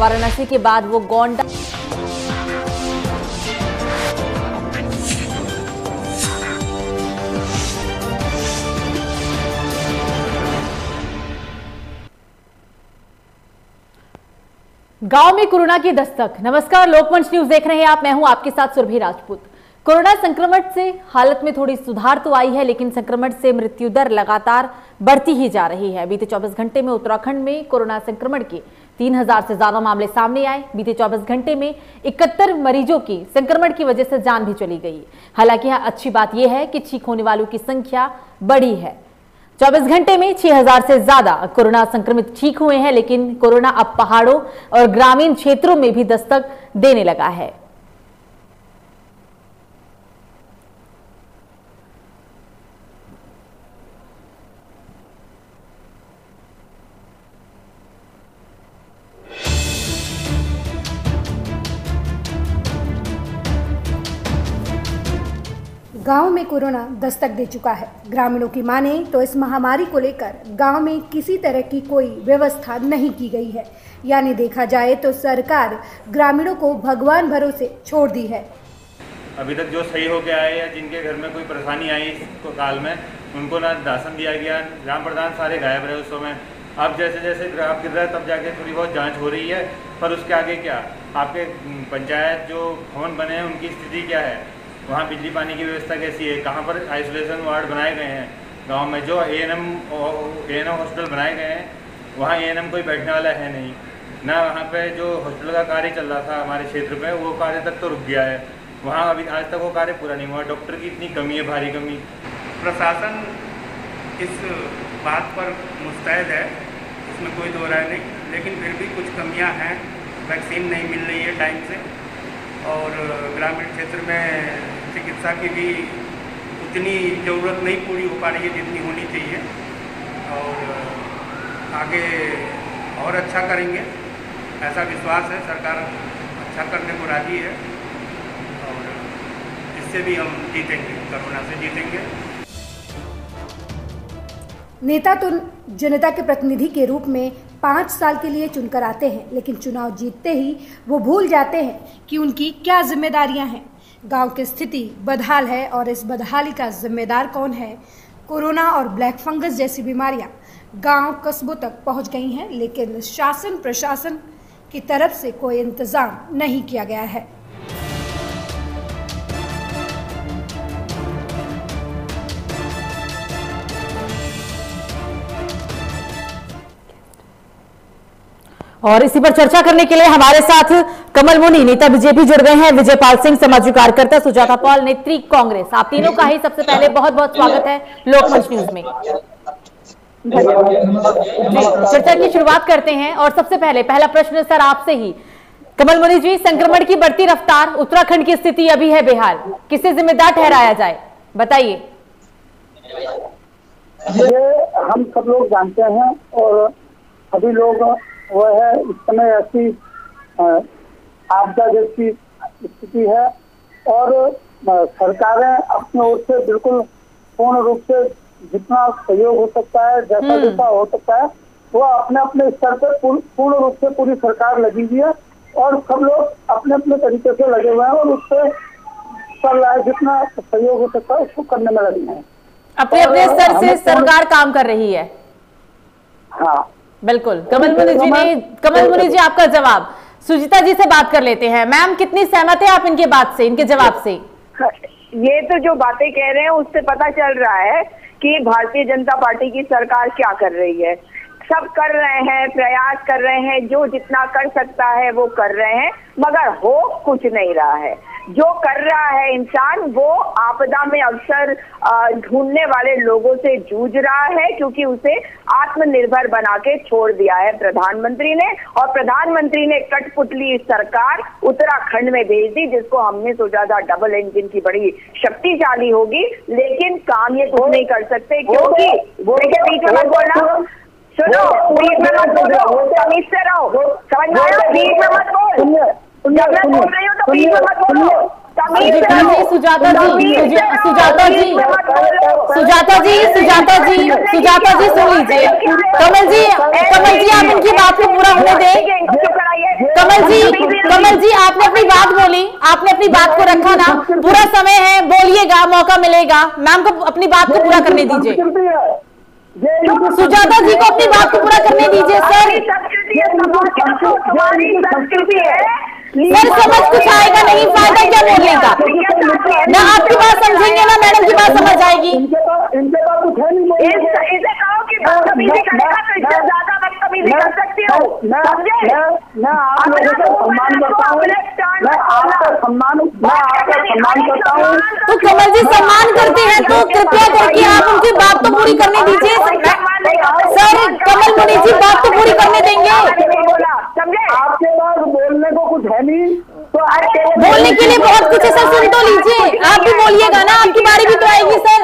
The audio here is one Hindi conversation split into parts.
वाराणसी के बाद वो गोंडा गांव में कोरोना की दस्तक। नमस्कार, लोकमंच न्यूज देख रहे हैं आप। मैं हूं आपके साथ सुरभि राजपूत। कोरोना संक्रमण से हालत में थोड़ी सुधार तो आई है, लेकिन संक्रमण से मृत्यु दर लगातार बढ़ती ही जा रही है। बीते 24 घंटे में उत्तराखंड में कोरोना संक्रमण के 3000 से ज्यादा मामले सामने आए। बीते 24 घंटे में 71 मरीजों की संक्रमण की वजह से जान भी चली गई। हालांकि यहां अच्छी बात यह है कि ठीक होने वालों की संख्या बढ़ी है। 24 घंटे में 6000 से ज्यादा कोरोना संक्रमित ठीक हुए हैं, लेकिन कोरोना अब पहाड़ों और ग्रामीण क्षेत्रों में भी दस्तक देने लगा है। गांव में कोरोना दस्तक दे चुका है। ग्रामीणों की माने तो इस महामारी को लेकर गांव में किसी तरह की कोई व्यवस्था नहीं की गई है, यानी देखा जाए तो सरकार ग्रामीणों को भगवान भरोसे छोड़ दी है। अभी तक जो सही हो गया है या जिनके घर में कोई परेशानी आई इस काल में, उनको ना राशन दिया गया। ग्राम प्रधान सारे गायब रहे उस समय। अब जैसे जैसे ग्राफ गिर रहा है तब जाके थोड़ी बहुत जांच हो रही है, पर उसके आगे क्या, आपके पंचायत जो भवन बने हैं उनकी स्थिति क्या है, वहाँ बिजली पानी की व्यवस्था कैसी है, कहाँ पर आइसोलेशन वार्ड बनाए गए हैं गांव में, जो एएनएम हॉस्पिटल बनाए गए हैं वहाँ एएनएम कोई बैठने वाला है नहीं ना। वहाँ पे जो हॉस्पिटल का कार्य चल रहा था हमारे क्षेत्र में, वो कार्य तक तो रुक गया है। वहाँ अभी आज तक वो कार्य पूरा नहीं हुआ। डॉक्टर की इतनी कमी है, भारी कमी। प्रशासन इस बात पर मुस्तैद है, इसमें कोई दो राय नहीं, लेकिन फिर भी कुछ कमियाँ हैं। वैक्सीन नहीं मिल रही है टाइम से, और ग्रामीण क्षेत्र में चिकित्सा की भी उतनी ज़रूरत नहीं पूरी हो पा रही है जितनी होनी चाहिए। और आगे और अच्छा करेंगे, ऐसा विश्वास है। सरकार अच्छा करने को राजी है और इससे भी हम जीतेंगे, कोरोना से जीतेंगे। नेता तो जनता के प्रतिनिधि के रूप में 5 साल के लिए चुनकर आते हैं, लेकिन चुनाव जीतते ही वो भूल जाते हैं कि उनकी क्या जिम्मेदारियां हैं। गांव की स्थिति बदहाल है, और इस बदहाली का जिम्मेदार कौन है? कोरोना और ब्लैक फंगस जैसी बीमारियां गांव कस्बों तक पहुंच गई हैं, लेकिन शासन प्रशासन की तरफ से कोई इंतजाम नहीं किया गया है। और इसी पर चर्चा करने के लिए हमारे साथ कमल मुनि, नेता बीजेपी जुड़ गए हैं, विजयपाल सिंह सामाजिक कार्यकर्ता, सुजाता पॉल नेत्री कांग्रेस। आप तीनों का ही सबसे पहले बहुत बहुत स्वागत है लोकमंच न्यूज में। चर्चा की शुरुआत करते हैं और सबसे पहले पहला प्रश्न सर आपसे ही। कमल मुनि जी, संक्रमण की बढ़ती रफ्तार, उत्तराखंड की स्थिति अभी है बेहाल, किसे जिम्मेदार ठहराया जाए, बताइए। ये हम सब लोग जानते हैं, और सभी लोग वो है इस समय ऐसी आपदा जैसी स्थिति है, और सरकारें अपनी ओर से बिल्कुल पूर्ण रूप से जितना सहयोग हो सकता है, जैसा जैसा हो सकता है, वो अपने अपने स्तर पर पूर्ण रूप से पूरी सरकार लगी हुई है, और सब लोग अपने अपने तरीके से लगे हुए हैं, और उससे चल रहा है। जितना सहयोग हो सकता है उसको करने में लगे हैं। अपने अपने स्तर से सरकार काम कर रही है। हाँ बिल्कुल। कमल मुनि जी आपका जवाब। सुजीता जी से बात कर लेते हैं। मैम, कितनी सहमत है आप इनके बात से, इनके जवाब से? ये तो जो बातें कह रहे हैं उससे पता चल रहा है कि भारतीय जनता पार्टी की सरकार क्या कर रही है। सब कर रहे हैं, प्रयास कर रहे हैं, जो जितना कर सकता है वो कर रहे हैं, मगर हो कुछ नहीं रहा है। जो कर रहा है इंसान, वो आपदा में अवसर ढूंढने वाले लोगों से जूझ रहा है, क्योंकि उसे आत्मनिर्भर बना के छोड़ दिया है प्रधानमंत्री ने। और प्रधानमंत्री ने कठपुतली सरकार उत्तराखंड में भेज दी, जिसको हमने सोचा था डबल इंजन की बड़ी शक्तिशाली होगी, लेकिन काम ये कुछ नहीं कर सकते, क्योंकि बीच में मत बोलना, सुनो, बीच में मत बोलो, तमीज से रहो, समझ में आया? बीच में मत बोल, जब मैं बोल रही हूँ तो बीच में मत बोलो। सुजाता जी सुन लीजिए। कमल जी आप इनकी बात को पूरा होने दें। कमल जी आपने अपनी बात बोली, आपने अपनी बात को रखा ना, पूरा समय है, बोलिएगा, मौका मिलेगा। मैम को अपनी बात को पूरा करने दीजिए, सुजाता जी को अपनी बात को पूरा करने दीजिए। सर समझ कुछ आएगा नहीं, फायदा क्या बोलने का? ना आपकी बात समझेंगे ना मैडम की बात समझ आएगी। इनके पास कुछ है नहीं, इसे कहो कि बदतमीजी करेगा तो इससे ज्यादा बदतमीजी कर सकती हो। मैं आप लोगों का सम्मान करता हूँ, मैं आपका सम्मान करता हूँ। तो कमल जी सम्मान करते हैं तो कृपया करके आप उनकी बात तो पूरी करने दीजिए। सर कमल मुनि जी बात तो पूरी करने देंगे। आपके पास बोलने को कुछ है नहीं तो बोलने के लिए बहुत कुछ है सर, सुन तो लीजिए, आप भी बोलिएगा ना, आपकी बारी भी तो आएगी सर।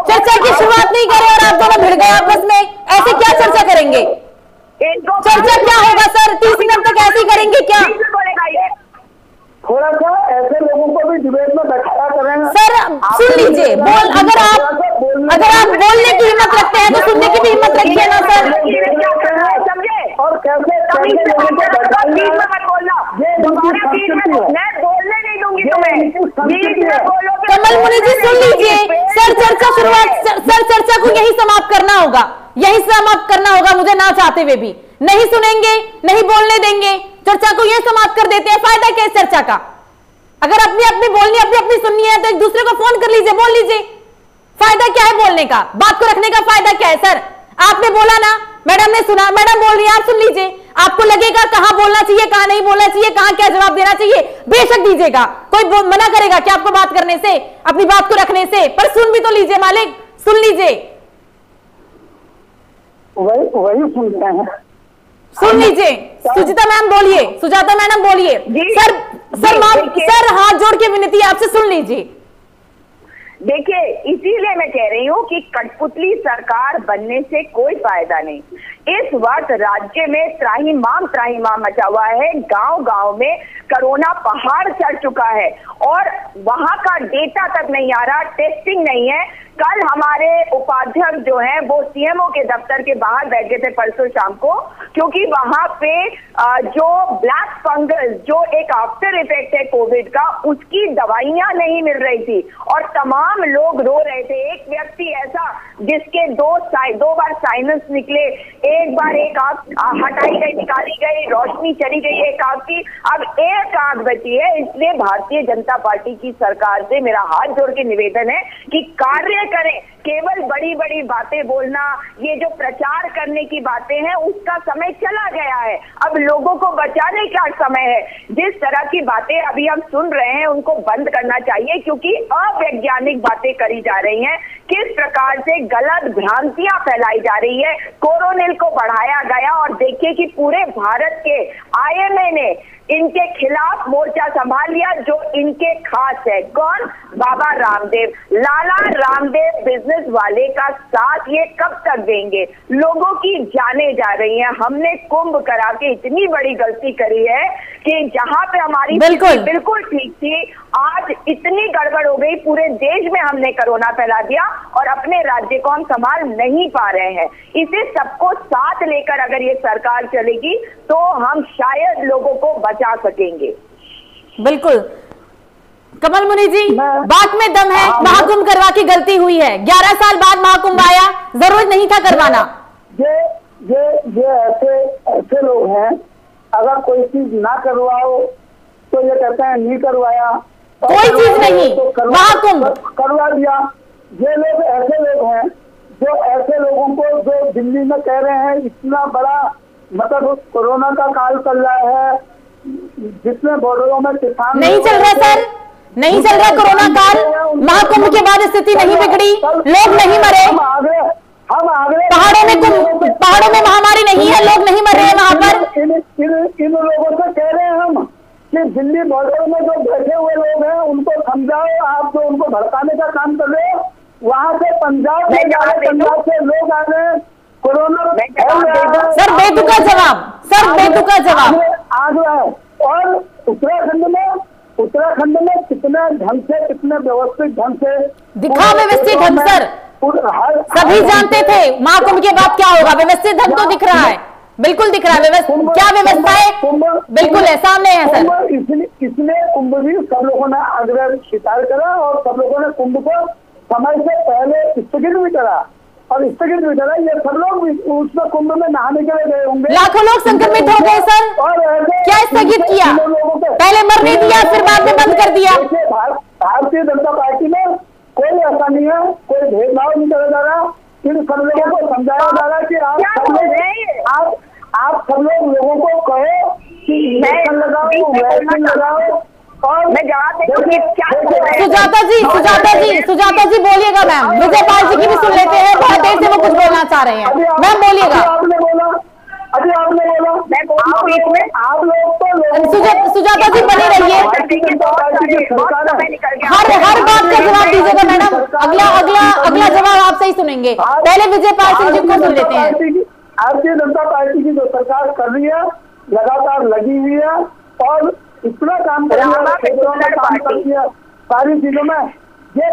चर्चा की शुरुआत नहीं करें और आप दोनों भिड़ गए आपस में, ऐसे क्या चर्चा करेंगे? चर्चा क्या होगा सर? 30 मिनट तक ऐसे ही करेंगे क्या? थोड़ा सा ऐसे लोगों को भी डिबेट में बैठाया करेंगे। सर सुन लीजिए, अगर आप बोलने की हिम्मत रखते हैं तो सुनने की भी हिम्मत रखिए ना सर। और कैसे मैं बोलने नहीं दूंगी तुम्हें। कमल मुनि जी सुन लीजिए सर, चर्चा शुरुआत सर, चर्चा को यही समाप्त करना होगा, यही समाप्त करना होगा, मुझे ना चाहते हुए भी। नहीं सुनेंगे, नहीं बोलने देंगे, चर्चा को यही समाप्त कर देते हैं। फायदा क्या है चर्चा का? अगर अपनी अपनी बोलनी, अपनी अपनी सुननी है तो एक दूसरे को फोन कर लीजिए, बोल लीजिए। फायदा क्या है बोलने का? बात को रखने का फायदा क्या है सर? आपने बोला ना, मैडम ने सुना, मैडम बोल रही है, आप सुन लीजिए। आपको लगेगा कहां बोलना चाहिए, कहां नहीं बोलना चाहिए, कहां क्या जवाब देना चाहिए, बेशक दीजिएगा, कोई मना करेगा क्या आपको बात करने से, अपनी बात को रखने से? पर सुन भी तो लीजिए मालिक, सुन लीजिए। वही सुनते हैं, सुन लीजिए। सुजाता मैम बोलिए, सुजाता मैडम बोलिए। सर हाथ जोड़ के विनती आपसे, सुन लीजिए। देखिए, इसीलिए मैं कह रही हूँ कि कठपुतली सरकार बनने से कोई फायदा नहीं। इस वक्त राज्य में त्राहिमाम मचा हुआ है। गांव गांव में कोरोना पहाड़ चढ़ चुका है और वहां का डेटा तक नहीं आ रहा, टेस्टिंग नहीं है। कल हमारे उपाध्यक्ष जो हैं वो सीएमओ के दफ्तर के बाहर बैठ गए थे परसों शाम को, क्योंकि वहां पे जो ब्लैक फंगस जो एक आफ्टर इफेक्ट है कोविड का, उसकी दवाइयां नहीं मिल रही थी और तमाम लोग रो रहे थे। एक व्यक्ति ऐसा जिसके दो बार साइनस निकले, एक बार एक आंख हटाई गई, निकाली गई, रोशनी चली गई एक आंख की, अब एक आंख बची है। इसलिए भारतीय जनता पार्टी की सरकार से मेरा हाथ जोड़ के निवेदन है कि कार्य करें। केवल बड़ी बड़ी बातें बोलना, ये जो प्रचार करने की बातें हैं, उसका समय चला गया है। अब लोगों को बचाने का समय है। जिस तरह की बातें अभी हम सुन रहे हैं उनको बंद करना चाहिए, क्योंकि अवैज्ञानिक बातें करी जा रही हैं। किस प्रकार से गलत भ्रांतियां फैलाई जा रही है। कोरोनिल को बढ़ाया गया और देखिए कि पूरे भारत के आईएमए ने इनके खिलाफ मोर्चा संभाल लिया, जो इनके खास है। कौन? बाबा रामदेव। लाला रामदेव बिजनेस वाले का साथ ये कब तक देंगे? लोगों की जाने जा रही हैं। हमने कुंभ करा के इतनी बड़ी गलती करी है कि जहां पे हमारी बिल्कुल ठीक थी, आज इतनी गड़बड़ हो गई, पूरे देश में हमने कोरोना फैला दिया और अपने राज्य को हम संभाल नहीं पा रहे हैं। इसे सबको साथ लेकर अगर ये सरकार चलेगी तो हम शायद लोगों को बचा सकेंगे। बिल्कुल कमल मुनि जी, बात में दम है। महाकुंभ करवा की गलती हुई है, 11 साल बाद महाकुंभ आया, जरूरत नहीं था करवाना। ये ऐसे लोग हैं, अगर कोई चीज ना करवाओ तो ये कहते हैं नहीं करवाया, कोई चीज नहीं, महाकुंभ करवा दिया। ये लोग ऐसे लोग हैं जो ऐसे लोगों को, जो दिल्ली में कह रहे हैं इतना बड़ा मतलब कोरोना का काल चल रहा है, जिसमें बॉर्डरों में किसान नहीं चल रहा सर, नहीं चल रहा कोरोना काल। महाकुंभ के बाद स्थिति नहीं बिगड़ी, लोग नहीं मरे, पहाड़ों में महामारी नहीं है, लोग नहीं मर रहे हैं वहां पर। इन लोगों से कह रहे हैं हम कि दिल्ली बॉर्डर में जो बैठे हुए लोग हैं उनको समझाओ। आप जो उनको भड़काने का काम कर रहे हो, वहां से पंजाब से लोग आ रहे हैं, कोरोना सर बेतुका जवाब, सर बेतुका जवाब आ गया है। और उत्तराखंड में कितने ढंग से, कितने व्यवस्थित ढंग से दिखा, व्यवस्थित ढंग सर सभी जानते थे महाकुंभ के बाद क्या होगा। व्यवस्थित ढंग तो दिख रहा है, बिल्कुल दिख रहा है। क्या व्यवस्था है? है, सामने है सर। इसलिए कुंभ भी सब लोगों ने आग्रह स्वीकार करा और सब लोगों ने कुंभ को समय से पहले स्थगित भी करा और स्थगित भी करा। ये सब लोग भी उसमें कुंभ में नहाने के लिए गए होंगे। लाखों लोग संक्रमित हो गए सर, और क्या स्थगित किया? पहले मरने दिया, फिर बाद में बंद कर दिया। भारतीय जनता पार्टी में कोई ऐसा नहीं है, कोई भेदभाव नहीं करा जा रहा। इन सब लोगों को समझाया जा रहा है कि आप सब लोगों को कहो कि इंजेक्शन लगाओ, वैक्सीन लगाओ। और मैं जवाब सुजाता जी बोलिएगा मैम। विजय पाल जी की भी सुन लेते हैं, बहुत देर से वो कुछ बोलना चाह रहे हैं। मैम बोलिएगा। आपने बोला मैं आप लोग तो सुजाता जी बने रहिए, हर बात का जवाब दीजिएगा मैडम। अगला जवाब आपसे ही सुनेंगे। पहले विजय पाल सिंह जी को सुन लेते हैं। भारतीय जनता पार्टी की जो सरकार कर रही है, लगातार लगी हुई है और इतना काम कर रही है सारी चीजों में। ये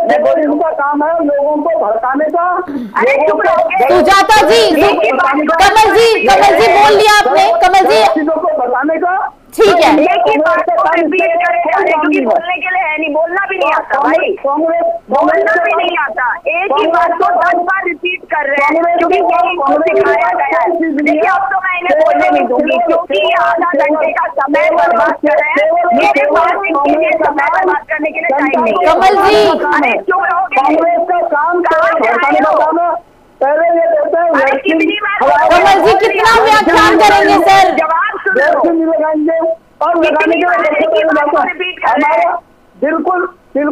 इनका काम है लोगों को भड़काने का। सुजाता जी, कमल जी बोल लिया आपने। कमल जी चीजों को बताने का, ठीक है। बोलने के लिए है नहीं, बोलना भी नहीं आता भाई, बोलना भी नहीं आता। एक ही बात को 10 बार रिपीट कर रहे हैं क्योंकि सिखाया गया है। देखिए अब तो मैं इन्हें बोलने नहीं दूंगी क्योंकि ये आधा घंटे का समय बर्बाद कर रहे हैं। मेरे पास इनके समय बर्बाद करने के लिए टाइम नहीं। कमल जी, अरे क्यों रहोगे? कांग्रेस का काम पहले ये कहते हैं कमल जी कितना व्याख्यान करेंगे सर? जवाब सुनो, लगाएंगे और लगाने के बिल्कुल ये तो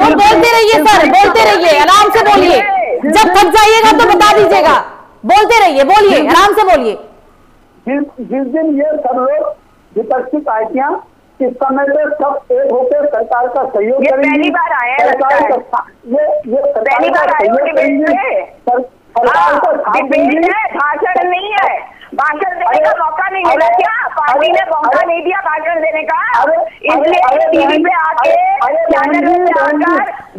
बोलते रहिए सर, बोलते रहिए, आराम से बोलिए। जब थक जाइएगा तो बता दीजिएगा। बोलते रहिए, बोलिए, आराम से बोलिए। जिस दिन ये सब लोग विपक्षी पार्टियां इस समय पे सब एक होकर सरकार का सहयोग करेंगी। पहली बार आए हैं, ये पहली बार सहयोग करेंगे। भाषण नहीं है, भाषण देने का मौका नहीं मिला क्या? पार्टी ने मौका नहीं दिया भाषण देने का, इसलिए टीवी पे आके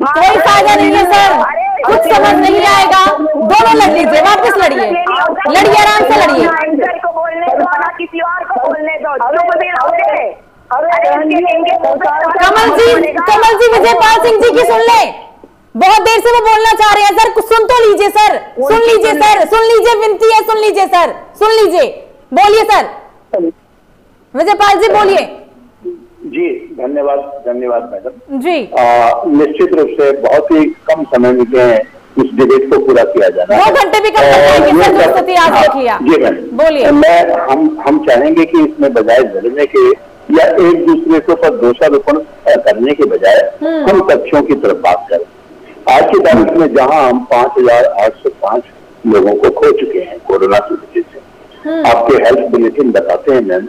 कोई फायदा नहीं है सर, कुछ समझ नहीं आएगा। दोनों लड़ लीजिए, वापस लड़िए, आराम से लड़िए। एंकर को बोलने दो ना किसी और को बोलने दो। कमल जी विजय पाल सिंह जी की सुन ले, बहुत देर से वो बोलना चाह रहे हैं सर। सुन तो लीजिए सर, सुन लीजिए, विनती है, सुन लीजिए सर, सुन लीजिए, बोलिए सर। विजय पाल जी बोलिए। जी धन्यवाद मैडम जी। निश्चित रूप से बहुत ही कम समय में इस डिबेट को पूरा किया जाना है। 2 घंटे भी कम स्थिति आज देख लिया। जी मैडम बोलिए। हम चाहेंगे कि इसमें बजाय लड़ने के या एक दूसरे के ऊपर दोषारोपण करने के बजाय हम तथ्यों की तरफ बात करें। आज की तारीख में जहां हम 5,805 लोगों को खो चुके हैं कोरोना की वजह से, आपके हेल्थ बुलेटिन बताते हैं मैम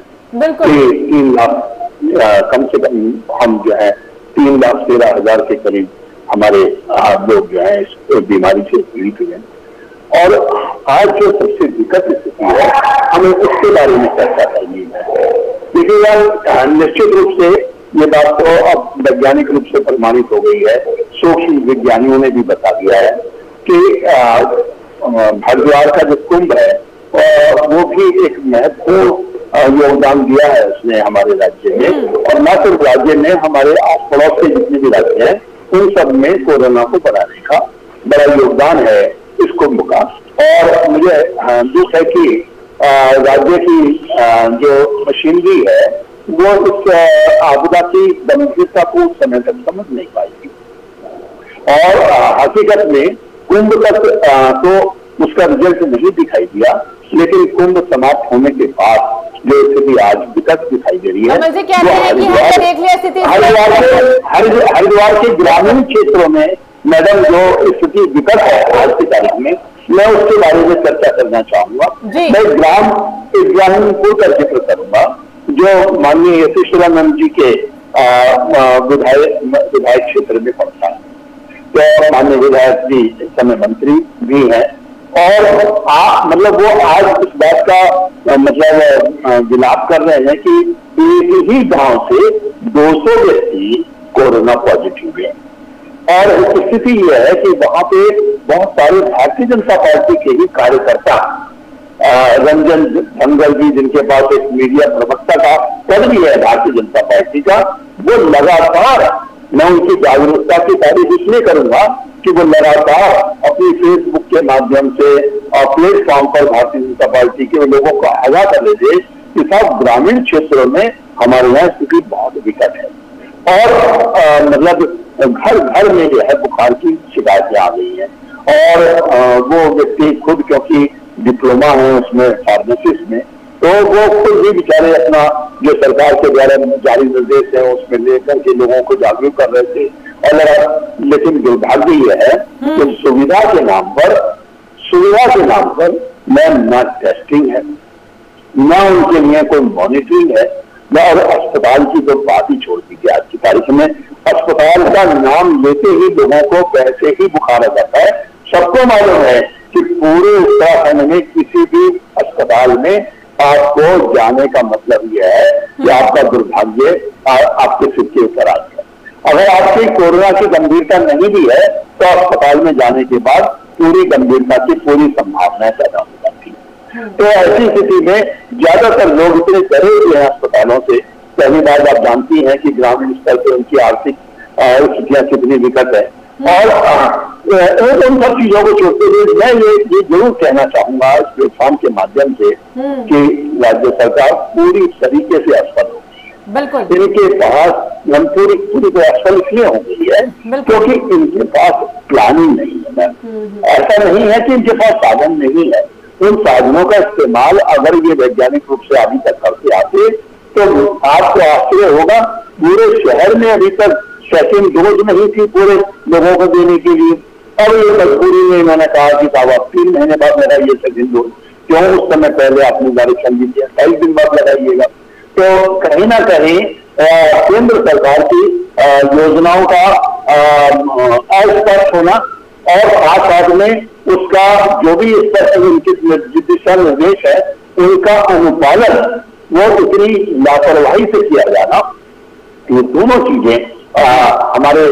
कि 3 लाख कम से कम हम जो है 3,13,000 के करीब हमारे लोग जो है इस बीमारी से पीड़ित हुए हैं। और आज जो सबसे विकट स्थिति है, हमें उसके बारे में चर्चा करनी है। लेकिन निश्चित रूप से ये बात तो अब वैज्ञानिक रूप से प्रमाणित हो गई है, सूक्ष्म विज्ञानियों ने भी बता दिया है कि हरिद्वार का जो कुंभ है वो भी एक महत्वपूर्ण योगदान दिया है उसने हमारे राज्य में। और न सिर्फ राज्य में, हमारे आस पड़ोस के जितने भी राज्य हैं उन सब में कोरोना को बढ़ाने का बड़ा योगदान है इस कुंभ का। और मुझे दुख है कि राज्य की जो मशीनरी है वो इस आपदा की गंभीरता को उस समय तक समझ नहीं पाएगी। और हकीकत में कुंभ तक तो उसका रिजल्ट नहीं दिखाई दिया, लेकिन कुंभ समाप्त होने के बाद जो स्थिति आज विकट दिखाई दे रही है, हरिद्वार के ग्रामीण क्षेत्रों में मैडम जो स्थिति विकट है आज की तारीख में, मैं उसके बारे में चर्चा करना चाहूंगा। मैं ग्रामीण का जिक्र करूंगा जो माननीय यतीश्वरानंद जी के विधायक क्षेत्र में पड़ता है। तो माननीय विधायक जी इस समय मंत्री भी हैं और मतलब वो आज इस बात का मतलब विलाप कर रहे हैं कि एक ही गांव से 200 व्यक्ति कोरोना पॉजिटिव हुए। और स्थिति यह है कि वहां पे बहुत सारे भारतीय जनता पार्टी के ही कार्यकर्ता रंजन धनगर जी, जिनके पास एक मीडिया प्रवक्ता का पद भी है भारतीय जनता पार्टी का, वो लगातार, मैं उनकी जागरूकता की तारीफ इसलिए करूंगा कि वो लगातार अपनी फेसबुक के माध्यम से और प्लेटफॉर्म पर भारतीय जनता पार्टी के लोगों को आगाह कर रहे थे कि साहब ग्रामीण क्षेत्रों में हमारे यहाँ स्थिति बहुत विकट है और मतलब घर घर में जो है बुखार की शिकायतें आ गई हैं। और वो व्यक्ति खुद, क्योंकि डिप्लोमा है उसमें फार्मेसिस्ट में, तो वो खुद भी बेचारे अपना जो सरकार के द्वारा जारी निर्देश है उसमें लेकर के लोगों को जागरूक कर रहे थे। और लेकिन दुर्भाग्य ये है कि सुविधा के नाम पर न टेस्टिंग है, न उनके लिए कोई मॉनिटरिंग है, न और अस्पताल की तो बात ही छोड़ दीजिए। आज की तारीख में अस्पताल का नाम लेते ही लोगों को पैसे ही बुखार आ जाता है। सबको मालूम है कि पूरे उत्तराखंड में किसी भी अस्पताल में आपको जाने का मतलब यह है कि आपका दुर्भाग्य आपके सिर के ऊपर आ गया। अगर आपकी कोरोना की गंभीरता नहीं भी है तो अस्पताल में जाने के बाद पूरी गंभीरता की पूरी संभावनाएं पैदा हो जाती है। तो ऐसी स्थिति में ज्यादातर लोग इतने डरे हुए हैं अस्पतालों से। पहली बात आप जानती हैं कि ग्रामीण स्तर पर उनकी आर्थिक स्थितियां कितनी विकट है। और उन सब चीजों को छोड़ते हुए मैं ये जरूर कहना चाहूंगा इस प्लेटफॉर्म के माध्यम से कि राज्य सरकार पूरी तरीके से असफल हो गई है। बिल्कुल इनके पास पूरी को असफल इसलिए हो गई है क्योंकि इनके पास प्लानिंग नहीं है। ऐसा नहीं है कि इनके पास साधन नहीं है, उन साधनों का इस्तेमाल अगर ये वैज्ञानिक रूप से अभी तक करते आते तो आपको आश्चर्य होगा पूरे शहर में अभी तक सेकेंड डोज नहीं थी पूरे लोगों को देने के लिए। अब ये मजबूरी में इन्होंने कहा कि साहब आप 3 महीने बाद लगाइए सेकेंड डोज, क्यों उस समय पहले आपने डायरेक्शन दी थी 28 दिन बाद लगाइएगा। तो कहीं ना कहीं केंद्र सरकार की योजनाओं का अस्पष्ट होना और साथ साथ में उसका जो भी स्पष्ट उनके दिशा निर्देश है उनका अनुपालन वो इतनी लापरवाही से किया जाना, ये दोनों चीजें हमारे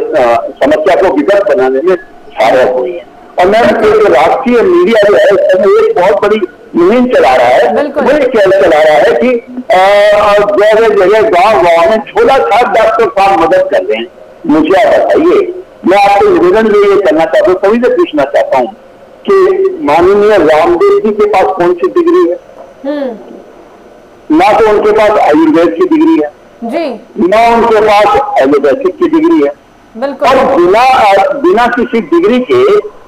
समस्या को विकट बनाने में सहायक हुई है। और मैं राष्ट्रीय मीडिया जो है एक बहुत बड़ी मुहिम चला रहा है, वो चला रहा है कि जगह जगह गाँव में छोला छाप डॉक्टर साहब मदद कर रहे हैं। मुझे आप बताइए, मैं आपको निवेदन ये करना चाहता हूँ, सभी से पूछना चाहता हूँ कि माननीय रामदेव जी के पास कौन सी डिग्री है? ना तो उनके पास आयुर्वेद की डिग्री है जी, ना उनके पास एलोपैथिक की डिग्री है, और बिना किसी डिग्री के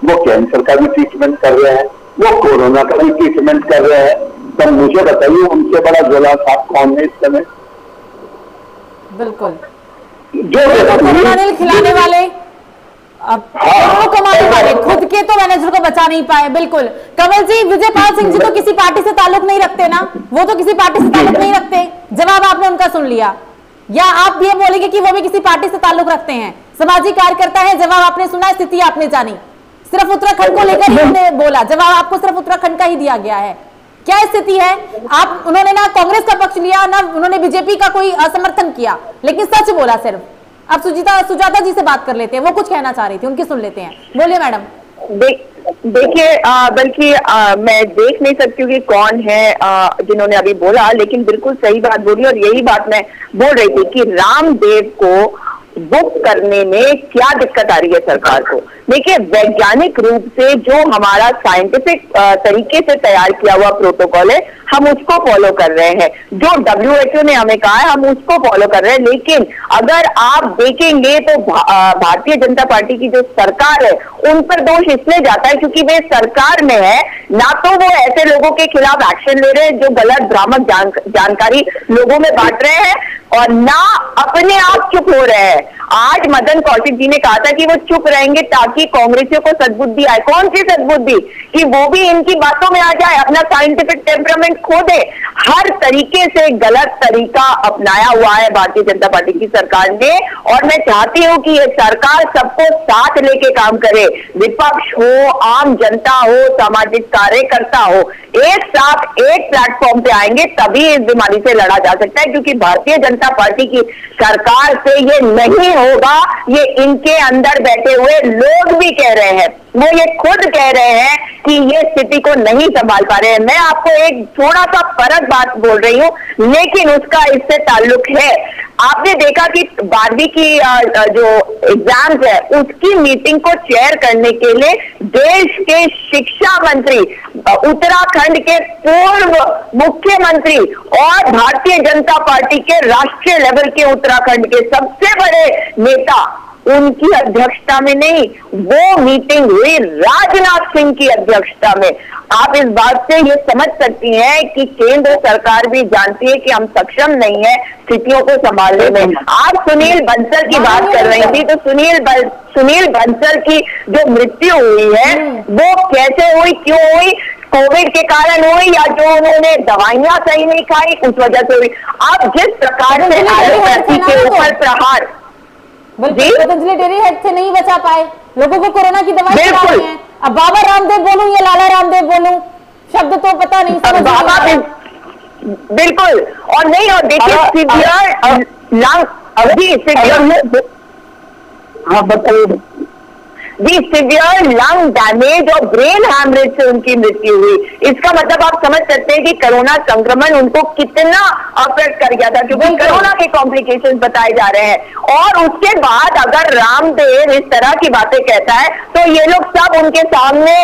वो कैंसर का भी ट्रीटमेंट कर रहे हैं, वो कोरोना का भी ट्रीटमेंट कर रहे हैं। तो मुझे बताइए उनसे बड़ा झोला साहब कौन है इस समय? बिल्कुल जो खिलाने वाले कमाने वाले खुद के तो मैनेजर को बचा नहीं पाए। बिल्कुल कमल जी, विजयपाल सिंह जी तो किसी पार्टी से ताल्लुक नहीं रखते ना, वो तो किसी पार्टी से ताल्लुक नहीं रखते। जवाब आपने उनका सुन लिया, या आप ये बोलेंगे कि वो भी किसी पार्टी से ताल्लुक रखते हैं? सामाजिक कार्यकर्ता है, जवाब आपने सुना, स्थिति आपने जानी। सिर्फ उत्तराखंड को लेकर ही उन्होंने बोला, जवाब आपको सिर्फ उत्तराखंड का ही दिया गया है। क्या स्थिति है? उन्होंने ना कांग्रेस का पक्ष लिया, ना उन्होंने बीजेपी का कोई समर्थन किया, लेकिन सच बोला सिर्फ। अब सुजाता जी से बात कर लेते हैं, वो कुछ कहना चाह रही थी, उनकी सुन लेते हैं। बोलिए मैडम। देखिए, बल्कि मैं देख नहीं सकती हूँ कि कौन है जिन्होंने अभी बोला, लेकिन बिल्कुल सही बात बोली। और यही बात मैं बोल रही थी कि रामदेव को बुक करने में क्या दिक्कत आ रही है सरकार को। देखिए, वैज्ञानिक रूप से जो हमारा साइंटिफिक तरीके से तैयार किया हुआ प्रोटोकॉल है, हम उसको फॉलो कर रहे हैं। जो WHO ने हमें कहा है, हम उसको फॉलो कर रहे हैं। लेकिन अगर आप देखेंगे तो भारतीय जनता पार्टी की जो सरकार है उन पर दोष इसलिए जाता है क्योंकि वे सरकार में है, ना तो वो ऐसे लोगों के खिलाफ एक्शन ले रहे हैं जो गलत भ्रामक जानकारी लोगों में बांट रहे हैं, और ना अपने आप चुप हो रहे हैं। आज मदन कौशिक जी ने कहा था कि वो चुप रहेंगे ताकि कांग्रेसियों को सद्बुद्धि आए। कौन सी सद्बुद्धि? कि वो भी इनकी बातों में आ जाए, अपना साइंटिफिक टेम्परामेंट खो दे। हर तरीके से गलत तरीका अपनाया हुआ है भारतीय जनता पार्टी की सरकार ने, और मैं चाहती हूं कि ये सरकार सबको साथ लेके काम करे। विपक्ष हो, आम जनता हो, सामाजिक कार्यकर्ता हो, एक साथ एक प्लेटफॉर्म पे आएंगे तभी इस बीमारी से लड़ा जा सकता है। क्योंकि भारतीय जनता पार्टी की सरकार से ये नहीं होगा, ये इनके अंदर बैठे हुए लोग भी कह रहे हैं। वो ये खुद कह रहे हैं कि ये स्थिति को नहीं संभाल पा रहे हैं। मैं आपको एक थोड़ा सा फर्क बात बोल रही हूँ, लेकिन उसका इससे ताल्लुक है। आपने देखा कि 12वीं की जो एग्जाम्स है उसकी मीटिंग को चेयर करने के लिए देश के शिक्षा मंत्री, उत्तराखंड के पूर्व मुख्यमंत्री और भारतीय जनता पार्टी के राष्ट्रीय लेवल के उत्तराखंड के सबसे बड़े नेता, उनकी अध्यक्षता में नहीं, वो मीटिंग हुई राजनाथ सिंह की अध्यक्षता में। आप इस बात से ये समझ सकती हैं कि केंद्र सरकार भी जानती है कि हम सक्षम नहीं है स्थितियों को संभालने में। आप सुनील बंसल की बात कर रही थी, तो सुनील बंसल की जो मृत्यु हुई है वो कैसे हुई, क्यों हुई? कोविड के कारण हुई या जो उन्होंने दवाइयां सही नहीं खाई उस वजह से हुई? आप जिस प्रकार से एलोपैथी के ऊपर प्रहार, पतंजलि डेयरी हेल्थ से नहीं बचा पाए, लोगों को कोरोना की दवाई खिला रहे हैं। अब बाबा रामदेव बोलूं या लाला रामदेव बोलूं, शब्द तो पता नहीं, समझ बाबा बिल्कुल। और नहीं, और देखिए सीवियर लंग, हाँ बताइए जी, सीवियर लंग डैमेज और ब्रेन हैमरेज से उनकी मृत्यु हुई। इसका मतलब आप समझ सकते हैं कि कोरोना संक्रमण उनको कितना अफेक्ट कर गया था, क्योंकि कोरोना के कॉम्प्लिकेशंस बताए जा रहे हैं। और उसके बाद अगर रामदेव इस तरह की बातें कहता है तो ये लोग सब उनके सामने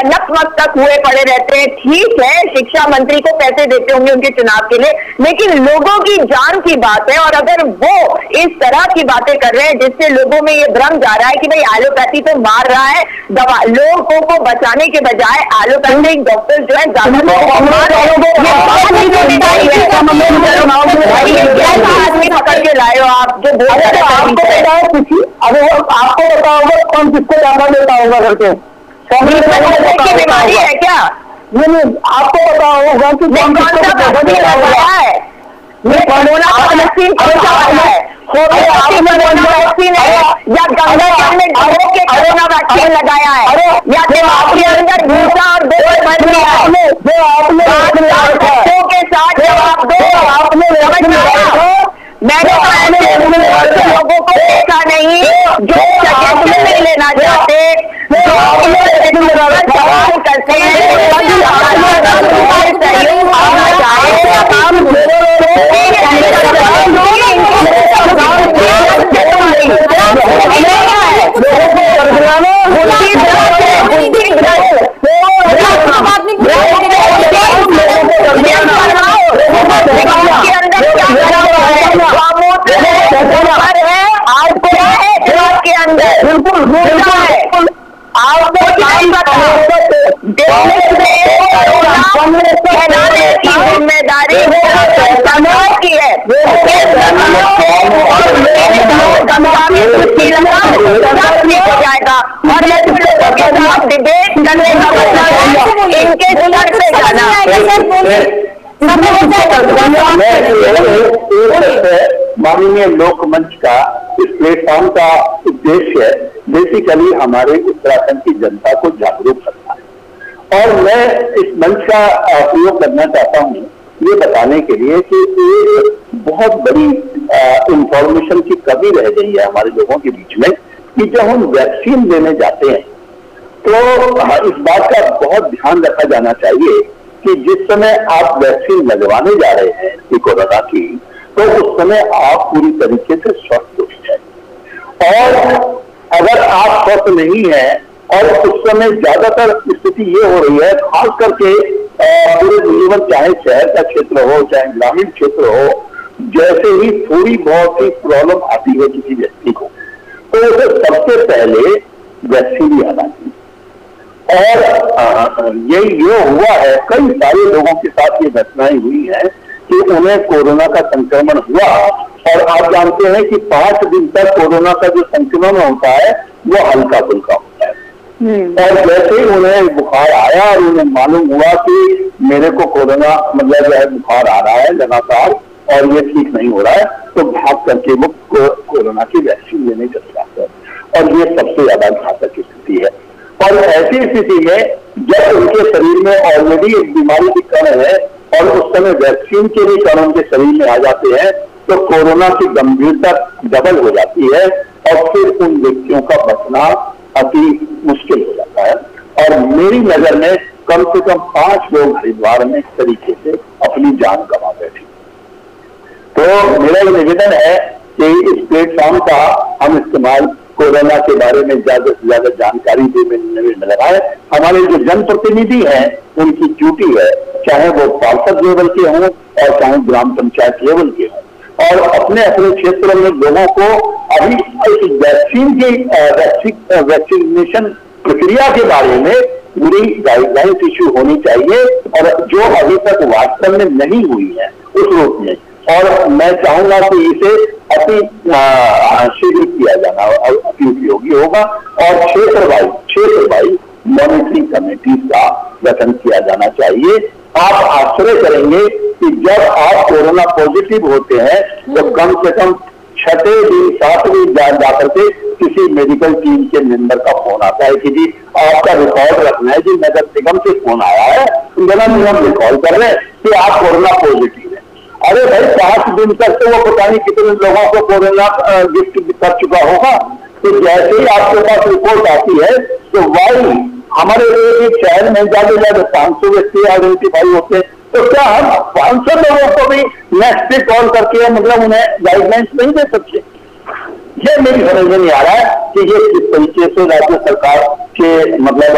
नतमस्तक हुए पड़े रहते हैं। ठीक है, शिक्षा मंत्री को पैसे देते होंगे उनके चुनाव के लिए, लेकिन लोगों की जान की बात है। और अगर वो इस तरह की बातें कर रहे हैं जिससे लोगों में ये भ्रम जा रहा है कि भाई एलोपैथी तो मार रहा है, दवा लोगों को बचाने के बजाय एलोपैथिक डॉक्टर जो है पकड़ के लाए हो आप, जो बोल रहे आपको बताओगे कौन किसको ज्यादा लेता होगा करके की बीमारी है क्या? नहीं, आपको पता होगा कि कौन सा है ये कोरोना वैक्सीन कौन सा वाला है? वैक्सीन है या गंगा जल में डुबो के कोरोना वैक्सीन लगाया है या दिमाग के अंदर दूसरा और दो भर दिया है? जो आपने बच्चों के साथ जवाब दो। आपने समझ में आया? मैंने तो ऐसे लोगों को देखा नहीं जो सजेशन नहीं लेना चाहते, जो सवाल करते हैं जिम्मेदारी की है जाएगा और लोगों के साथ डिबेट करने का मतलब इनके घर से जाना। माननीय लोकमंच का इस प्लेटफॉर्म का उद्देश्य बेसिकली हमारे उत्तराखंड की जनता को जागरूक करना है। और मैं इस मंच का प्रयोग करना चाहता हूँ ये बताने के लिए कि एक बहुत बड़ी इंफॉर्मेशन की कमी रह गई है हमारे लोगों के बीच में कि जब हम वैक्सीन लेने जाते हैं तो इस बात का बहुत ध्यान रखा जाना चाहिए कि जिस समय आप वैक्सीन लगवाने जा रहे हैं कि कोरोना की, तो उस समय आप पूरी तरीके से स्वस्थ होनी चाहिए। और अगर आप स्वस्थ नहीं है और उस समय ज्यादातर स्थिति ये हो रही है, खास करके पूरे जीवन, चाहे शहर का क्षेत्र हो चाहे ग्रामीण क्षेत्र हो, जैसे ही थोड़ी बहुत ही प्रॉब्लम आती है किसी व्यक्ति को तो उसे सबसे पहले वैक्सीन याद आती है। और ये हुआ है, कई सारे लोगों के साथ ये घटनाएं हुई हैं कि उन्हें कोरोना का संक्रमण हुआ और आप जानते हैं कि 5 दिन तक कोरोना का जो संक्रमण होता है वो हल्का फुल्का होता है। और जैसे ही उन्हें बुखार आया और उन्हें मालूम हुआ कि मेरे को कोरोना मतलब जो है बुखार आ रहा है लगातार और ये ठीक नहीं हो रहा है, तो भाग करके वो कोरोना की वैक्सीन लेने चले जाते हैं। और ये सबसे ज्यादा घातक स्थिति है। और ऐसी स्थिति में जब उनके शरीर में ऑलरेडी एक बीमारी की कण है और उस समय वैक्सीन के भी कण उनके शरीर में आ जाते हैं तो कोरोना की गंभीरता डबल हो जाती है और फिर उन व्यक्तियों का बचना अति मुश्किल हो जाता है। और मेरी नजर में कम से कम 5 लोग हरिद्वार में इस तरीके से अपनी जान गंवा बैठे। तो मेरा ये निवेदन है कि इस प्लेटफॉर्म का हम इस्तेमाल कोरोना के बारे में ज्यादा से ज्यादा जानकारी देने में लगाए। हमारे जो जनप्रतिनिधि हैं उनकी ड्यूटी है, चाहे वो पार्षद लेवल के हों और चाहे ग्राम पंचायत लेवल के हों, और अपने अपने क्षेत्रों में लोगों को अभी वैक्सीन की वैक्सीनेशन प्रक्रिया के बारे में पूरी गाइडलाइंस इश्यू होनी चाहिए, और जो अभी तक वास्तव में नहीं हुई है उस रूप में। और मैं चाहूंगा कि इसे अति शीघ्र किया जाना अति उपयोगी होगा, और क्षेत्र वाइज मॉनिटरिंग कमेटी का गठन किया जाना चाहिए। आप आश्चर्य करेंगे कि जब आप कोरोना पॉजिटिव होते हैं तो कम से कम 6वें दिन 7वें दिन जाकर के किसी मेडिकल टीम के मेंबर का फोन आता है कि जी आपका रिकॉर्ड रखना है, जी नगर निगम से फोन आया है, नगर निगम रिकॉर्ड कर रहे हैं कि आप कोरोना पॉजिटिव है। अरे भाई 5 दिन तक तो वो पता नहीं कितने लोगों को कोरोना गिफ्ट कर चुका होगा। तो जैसे ही आपके पास रिपोर्ट आती है तो वाई हमारे एक शहर में ज्यादा 500 व्यक्ति आइडेंटिफाई होते हैं, तो क्या हम 500 लोगों को भी नेक्स्ट डे कॉल करके मतलब उन्हें गाइडलाइंस नहीं दे सकते? ये मेरी समझ में नहीं आ रहा है कि ये किस तरीके से राज्य सरकार के मतलब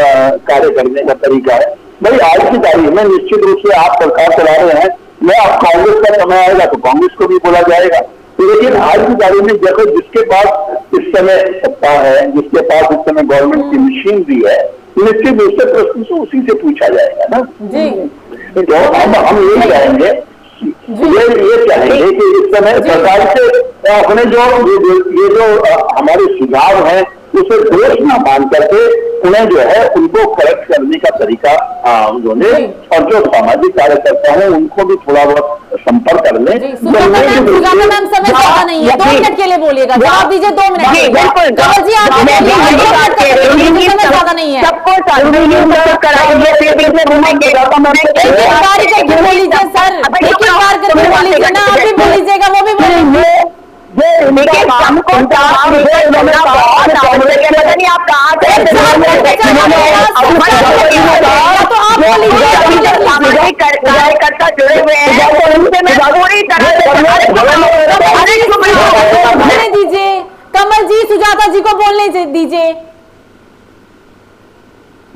कार्य करने का तरीका है। भाई आज की तारीख में निश्चित रूप से आप सरकार चला रहे हैं, मैं अब कांग्रेस का समय आएगा तो कांग्रेस को भी बोला जाएगा, लेकिन आज की तारीख में देखो जिसके पास इस समय सत्ता है, जिसके पास इस समय गवर्नमेंट की मशीन भी है, निश्चित रूप से प्रश्न तो उसी से पूछा जाएगा ना जी। तो हम यही चाहेंगे ये चाहेंगे कि इस समय सरकार से अपने जो ये जो हमारे सुझाव हैं उसे दोष न मान करके उन्हें जो है उनको करेक्ट करने का तरीका उन्होंने, और जो सामाजिक कार्यकर्ता हैं उनको भी थोड़ा बहुत संपर्क कर लें। मैम समय ज्यादा नहीं है, 2 मिनट के लिए बोलिएगा, जवाब दीजिए 2 मिनट। कमल जी आप ज्यादा नहीं है, सबको सर एक बार करके बोल लीजिए ना, आप भी बोल लीजिएगा, वो भी बोलिए। कार्यकर्ता जुड़े हुए हैं पूरी तरह से दीजिए, कमल जी सुजाता जी को बोलने दीजिए।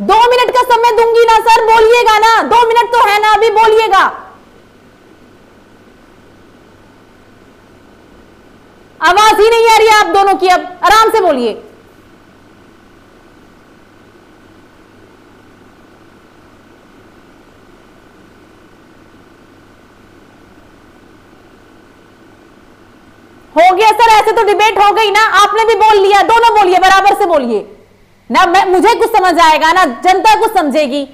2 मिनट का समय दूंगी ना सर, बोलिएगा ना, 2 मिनट तो है ना, अभी बोलिएगा। आवाज ही नहीं आ रही है आप दोनों की, अब आराम से बोलिए। हो गया सर, ऐसे तो डिबेट हो गई ना, आपने भी बोल लिया, दोनों बोलिए, बराबर से बोलिए ना। मुझे कुछ समझ आएगा ना, जनता कुछ समझेगी,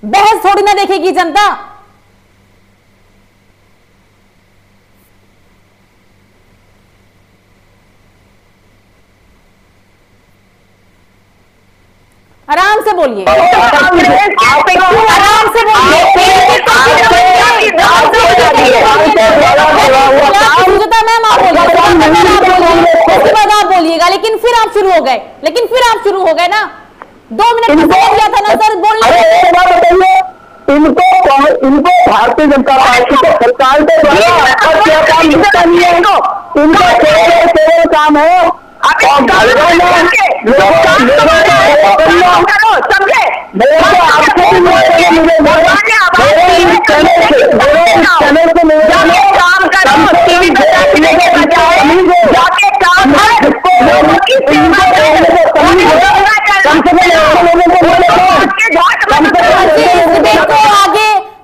बहस थोड़ी ना देखेगी जनता। आराम से बोलिए, आराम से बोलिए। मैम आप उसके बाद आप बोलिएगा, लेकिन फिर आप शुरू हो गए ना। 2 मिनट दिया था ना सर बोलने। इनको भारतीय जनता पार्टी को सरकार के द्वारा क्या काम मिलता नहीं है, इनका केवल काम है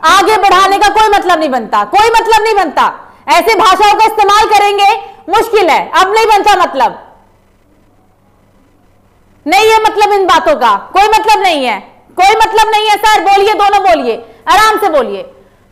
आगे बढ़ाने का कोई मतलब नहीं बनता, ऐसे भाषाओं का इस्तेमाल करेंगे, मुश्किल है, अब नहीं बनता मतलब, नहीं है मतलब इन बातों का, कोई मतलब नहीं है सर। बोलिए, दोनों बोलिए, आराम से बोलिए।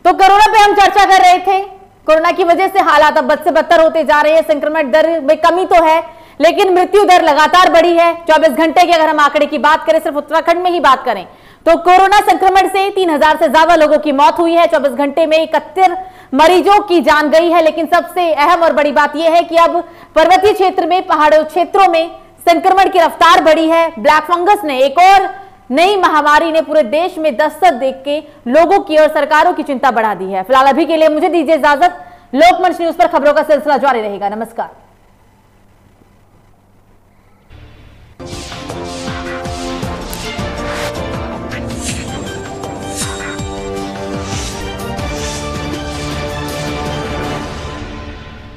तो कोरोना पे हम चर्चा कर रहे थे, कोरोना की वजह से हालात अब बद से बदतर होते जा रहे हैं, संक्रमण दर में कमी तो है लेकिन मृत्यु दर लगातार बढ़ी है। 24 घंटे के अगर हम आंकड़े की बात करें, सिर्फ उत्तराखंड में ही बात करें तो कोरोना संक्रमण से 3000 से ज्यादा लोगों की मौत हुई है। 24 घंटे में 71 मरीजों की जान गई है। लेकिन सबसे अहम और बड़ी बात यह है कि अब पर्वतीय क्षेत्र में, पहाड़ों क्षेत्रों में संक्रमण की रफ्तार बढ़ी है। ब्लैक फंगस ने एक और नई महामारी ने पूरे देश में दस्तक देख के लोगों की और सरकारों की चिंता बढ़ा दी है। फिलहाल अभी के लिए मुझे दीजिए इजाजत। लोकमंच न्यूज पर खबरों का सिलसिला जारी रहेगा। नमस्कार।